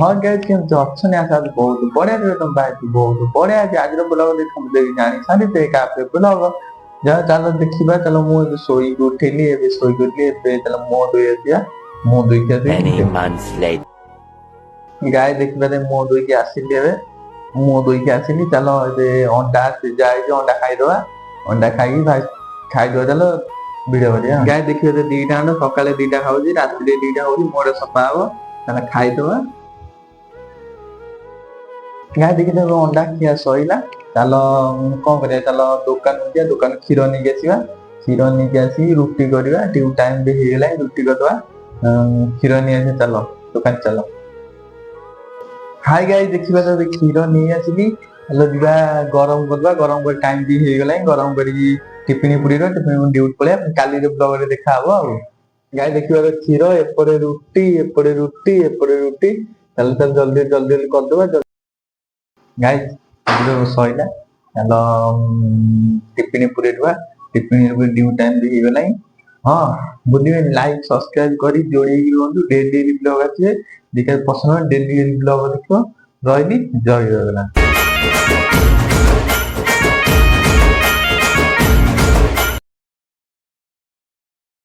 हाँ गाइस केमती अच्छन आशा बहुत बढ़िया रे तुम भाई बहुत बढ़िया आज आज ब्लॉग देखम देख जानी सारी ते काफे ब्लॉग जा चलो देखिबा चलो मु सोई उठेली ए सोई उठली ए चलो मो दोई दिया मो दोई के Many months later. गाय देखिबा दे मो दोई के आसिली ए मो दोई के आसिली चलो ए अंडा से जाय जे अंडा खाई दवा अंडा खाई भाई खाई दो चलो वीडियो बढ़िया गाय देखिबा दे दीटा अंडा सकाले दीटा खाउजी रात रे दीटा होई मोरे सफा हो चलो खाई दवा गाय देखि दे अंडा खिया सइला चलो कोन करे चलो दुकान क्षीर नै गेसिबा क्षीर नै गेसी रोटी करबा ड्यू टाइम भी हे गेला रोटी करबा क्षीर नै आसे चलो दुकान चलो हाय गाइस देखिबा तो क्षीर नै आसीबी चलो दिबा गरम कर टाइम भी हे गेला गरम करी टिफिन पुरी रो टिफिन ड्यूट पळे काली रे ब्लॉग रे देखा हबो गाय देखिबा तो क्षीर एपरे रोटी चल जल्दी कर दबा गाइस वीडियो सइला चलो टिफिन पुरे दबा टिफिन रे ड्यू टाइम भी हे गेला हां बुद्धि में लाइक सब्सक्राइब करी जोड़ी रहंतु डेली ब्लॉग आछे देखै पसंद डेली ब्लॉग देखो रहली जय जगन्नाथ।